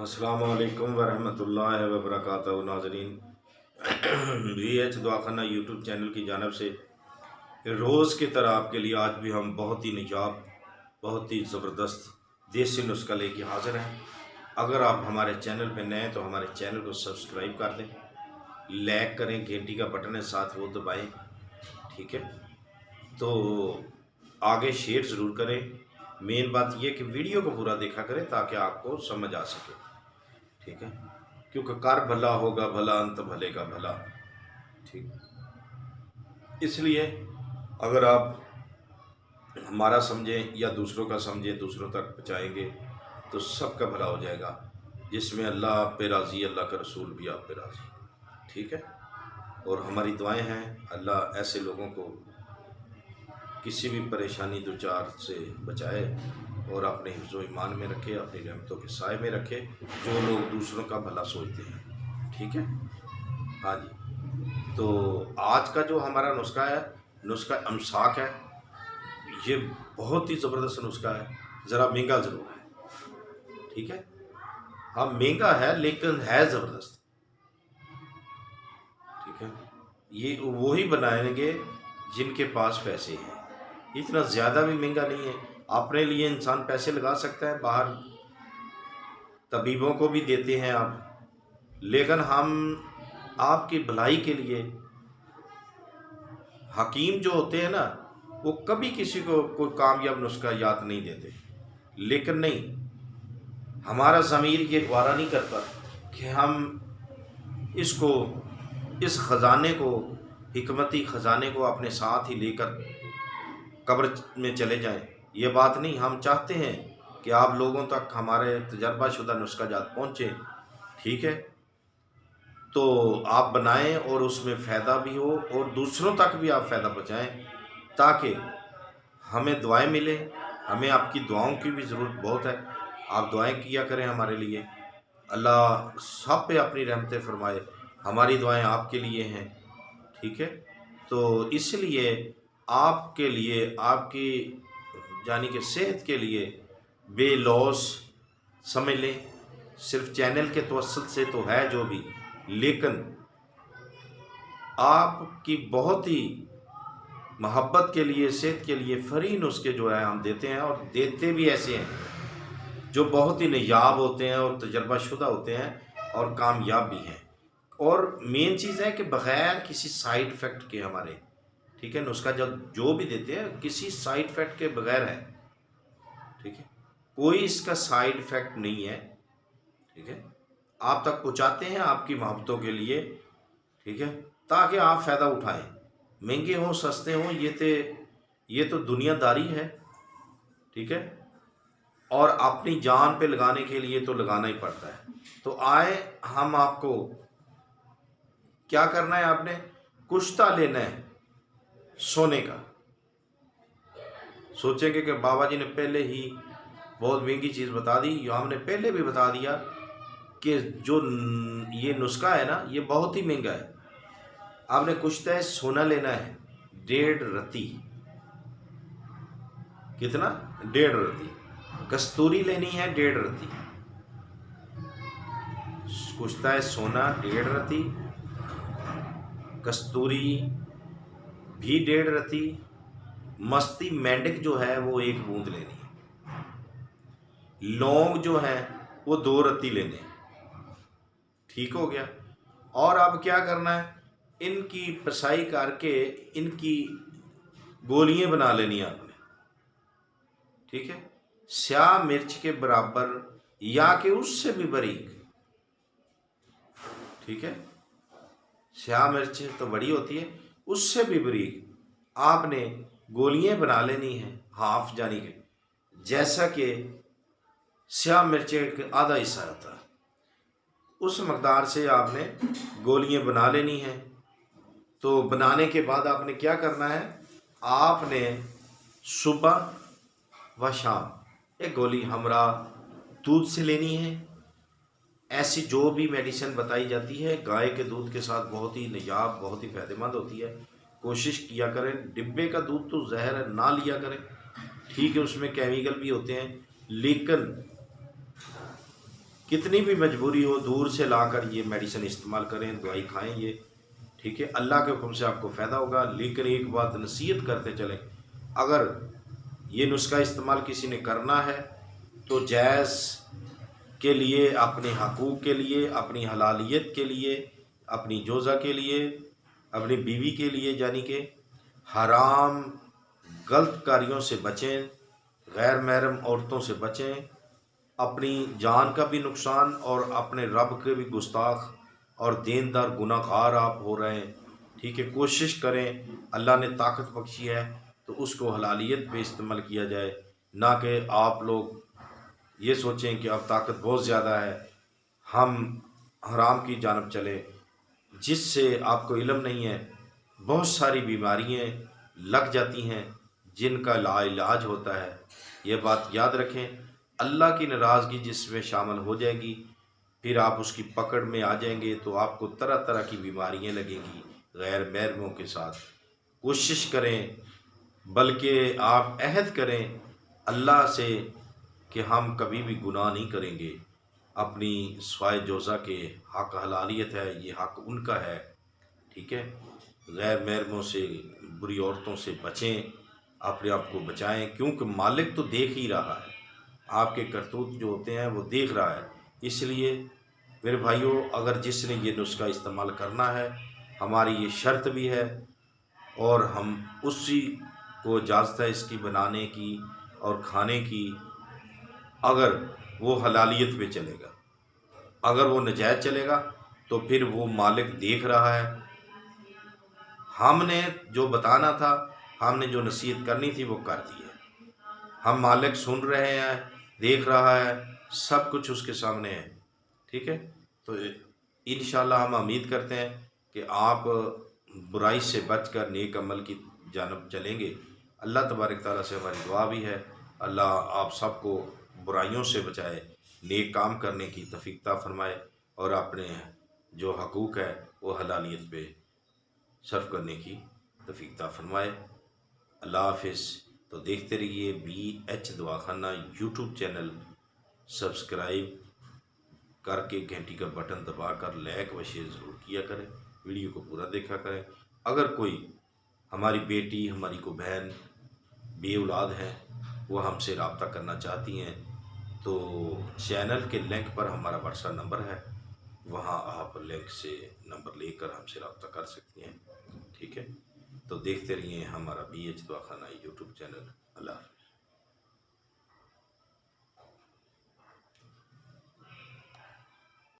अस्सलामु अलैकुम वरहमतुल्लाहि वबरकातुहू। नाज़रीन, VH दवाखाना यूट्यूब चैनल की जानिब से रोज़ की तरह आपके लिए आज भी हम बहुत ही निजाब, बहुत ही ज़बरदस्त देसी नुस्खा लेके हाज़िर हैं। अगर आप हमारे चैनल पर नए हैं तो हमारे चैनल को सब्सक्राइब कर दें, लाइक करें, घंटी का बटन है साथ वो दबाएं, ठीक है। तो आगे शेयर ज़रूर करें। मेन बात यह कि वीडियो को पूरा देखा करें ताकि आपको समझ आ सके, ठीक है, क्योंकि कर भला होगा भला, अंत भले का भला, ठीक। इसलिए अगर आप हमारा समझें या दूसरों का समझें, दूसरों तक पहुँचाएंगे तो सबका भला हो जाएगा, जिसमें अल्लाह आप पे राज़ी, अल्लाह का रसूल भी आप पे राज़ी, ठीक है। और हमारी दुआएं हैं अल्लाह ऐसे लोगों को किसी भी परेशानी दो चार से बचाए और अपने हिफ्ज़ो ईमान में रखे, अपनी रहमतों के साए में रखे, जो लोग दूसरों का भला सोचते हैं, ठीक है। हाँ जी, तो आज का जो हमारा नुस्खा है, नुस्खा इमसाक है। ये बहुत ही ज़बरदस्त नुस्खा है, ज़रा महंगा ज़रूर है, ठीक है। हाँ महंगा है लेकिन है ज़बरदस्त, ठीक है। ये वही बनाएंगे जिनके पास पैसे हैं, इतना ज़्यादा भी महंगा नहीं है। अपने लिए इंसान पैसे लगा सकता है, बाहर तबीबों को भी देते हैं आप, लेकिन हम आपकी भलाई के लिए, हकीम जो होते हैं ना, वो कभी किसी को कोई कामयाब नुस्खा याद नहीं देते, लेकिन नहीं, हमारा ज़मीर ये गवारा नहीं करता कि हम इसको, इस ख़जाने को, हिकमती ख़जाने को अपने साथ ही लेकर कब्र में चले जाएं। ये बात नहीं, हम चाहते हैं कि आप लोगों तक हमारे तजर्बाशुदा नुस्खा जात पहुँचे, ठीक है। तो आप बनाएं और उसमें फ़ायदा भी हो और दूसरों तक भी आप फ़ायदा पहुँचाएं, ताकि हमें दुआएं मिले। हमें आपकी दुआओं की भी ज़रूरत बहुत है, आप दुआएं किया करें हमारे लिए। अल्लाह सब पे अपनी रहमतें फरमाए, हमारी दुआएं आपके लिए हैं, ठीक है। तो इसलिए आपके लिए, आपकी यानी कि सेहत के लिए बेलौस समझ लें। सिर्फ चैनल के तवस्सुत से तो है जो भी, लेकिन आपकी बहुत ही मोहब्बत के लिए, सेहत के लिए फ्री नुस्खे जो है हम देते हैं, और देते भी ऐसे हैं जो बहुत ही नायाब होते हैं और तजर्बाशुदा होते हैं और कामयाब भी हैं। और मेन चीज़ है कि बग़ैर किसी साइड इफ़ेक्ट के हमारे, ठीक है, नुस्खा जो भी देते हैं किसी साइड इफ़ेक्ट के बगैर है, ठीक है, कोई इसका साइड इफ़ेक्ट नहीं है, ठीक है। आप तक पहुंचाते हैं आपकी मोहब्बतों के लिए, ठीक है, ताकि आप फ़ायदा उठाएं। महंगे हों सस्ते हों, ये तो दुनियादारी है, ठीक है, और अपनी जान पे लगाने के लिए तो लगाना ही पड़ता है। तो आए, हम आपको क्या करना है, आपने कुश्ता लेना है सोने का। सोचेंगे कि बाबा जी ने पहले ही बहुत महंगी चीज़ बता दी, या हमने पहले भी बता दिया कि जो ये नुस्खा है ना, ये बहुत ही महंगा है। आपने कुश्ता है सोना लेना है 1.5 रत्ती। कितना? 1.5 रत्ती। कस्तूरी लेनी है 1.5 रत्ती। कुश्ता है सोना 1.5 रत्ती, कस्तूरी भी 1.5 रत्ती, मस्ती मेंढक जो है वो 1 बूंद लेनी है, लौंग जो है वो 2 रत्ती लेने, ठीक हो गया। और अब क्या करना है, इनकी पिसाई करके इनकी गोलियां बना लेनी है आपने, ठीक है, स्याह मिर्च के बराबर या कि उससे भी बारीक, ठीक है। स्याह मिर्च तो बड़ी होती है, उससे भी बारीक आपने गोलियां बना लेनी है, हाफ, यानी कि जैसा कि स्याह मिर्च का आधा हिस्सा होता है, उस मकदार से आपने गोलियां बना लेनी है। तो बनाने के बाद आपने क्या करना है, आपने सुबह व शाम एक गोली हमरा दूध से लेनी है। ऐसी जो भी मेडिसिन बताई जाती है गाय के दूध के साथ बहुत ही नायाब, बहुत ही फ़ायदेमंद होती है। कोशिश किया करें, डिब्बे का दूध तो जहर है, ना लिया करें, ठीक है, उसमें केमिकल भी होते हैं, लेकिन کتنی بھی مجبوری ہو دور سے لا کر یہ میڈیسن استعمال کریں، دوائی کھائیں یہ، ٹھیک ہے، اللہ کے حکم سے آپ کو فائدہ ہوگا۔ لیکن ایک بات نصیحت کرتے چلیں، اگر یہ نسخہ استعمال کسی نے کرنا ہے تو جائز کے لیے، اپنے حقوق کے لیے، اپنی حلالیت کے لیے، اپنی جوزہ کے لیے، اپنی بیوی کے لیے، یعنی کہ حرام غلط کاریوں سے بچیں، غیر محرم عورتوں سے بچیں، اپنی جان کا بھی نقصان اور اپنے رب کے بھی گستاخ اور دیندار گناہ گار آپ ہو رہے ہیں، ٹھیک ہے۔ کوشش کریں، اللہ نے طاقت بخشی ہے تو اس کو حلالیت پہ استعمال کیا جائے، نہ کہ آپ لوگ یہ سوچیں کہ اب طاقت بہت زیادہ ہے ہم حرام کی جانب چلے، جس سے آپ کو علم نہیں ہے۔ بہت ساری بیماریاں لگ جاتی ہیں جن کا لا علاج ہوتا ہے، یہ بات یاد رکھیں۔ اللہ کی ناراضگی جس میں شامل ہو جائے گی، پھر آپ اس کی پکڑ میں آ جائیں گے تو آپ کو طرح طرح کی بیماریاں لگیں گی غیر محرموں کے ساتھ۔ کوشش کریں، بلکہ آپ عہد کریں اللہ سے کہ ہم کبھی بھی گناہ نہیں کریں گے، اپنی سوائے جوزہ کے حق حلالیت ہے، یہ حق ان کا ہے، ٹھیک ہے۔ غیر محرموں سے، بری عورتوں سے بچیں، اپنے آپ کو بچائیں، کیونکہ مالک تو دیکھ ہی رہا ہے، آپ کے کرتوت جو ہوتے ہیں وہ دیکھ رہا ہے۔ اس لیے میرے بھائیوں، اگر جس نے یہ نسخہ استعمال کرنا ہے، ہماری یہ شرط بھی ہے اور ہم اسی کو اجازت ہے اس کی بنانے کی اور کھانے کی، اگر وہ حلالیت پہ چلے گا۔ اگر وہ نجائز چلے گا تو پھر وہ مالک دیکھ رہا ہے، ہم نے جو بتانا تھا، ہم نے جو نصیحت کرنی تھی وہ کر دی ہے، ہم مالک سن رہے ہیں، دیکھ رہا ہے، سب کچھ اس کے سامنے ہے، ٹھیک ہے۔ تو انشاءاللہ ہم امید کرتے ہیں کہ آپ برائی سے بچ کر نیک عمل کی جانب چلیں گے۔ اللہ تبارک تعالیٰ سے ہماری دعا بھی ہے، اللہ آپ سب کو برائیوں سے بچائے، نیک کام کرنے کی توفیق عطا فرمائے اور اپنے جو حقوق ہے وہ حلالیت پہ صرف کرنے کی توفیق عطا فرمائے۔ اللہ حافظ۔ تو دیکھتے رہیے BH دواخانہ یوٹیوب چینل، سبسکرائب کر کے گھنٹی کا بٹن دبا کر لائک و شیئر ضرور کیا کریں، ویڈیو کو پورا دیکھا کریں۔ اگر کوئی ہماری بیٹی، ہماری کوئی بہن بے اولاد ہے، وہ ہم سے رابطہ کرنا چاہتی ہیں تو چینل کے لنک پر ہمارا واٹس نمبر ہے، وہاں آپ لنک سے نمبر لے کر ہم سے رابطہ کر سکتے ہیں، ٹھیک ہے۔ تو دیکھتے رہیے ہمارا BH دواخانہ یوٹیوب چینل۔ اللہ حافظ۔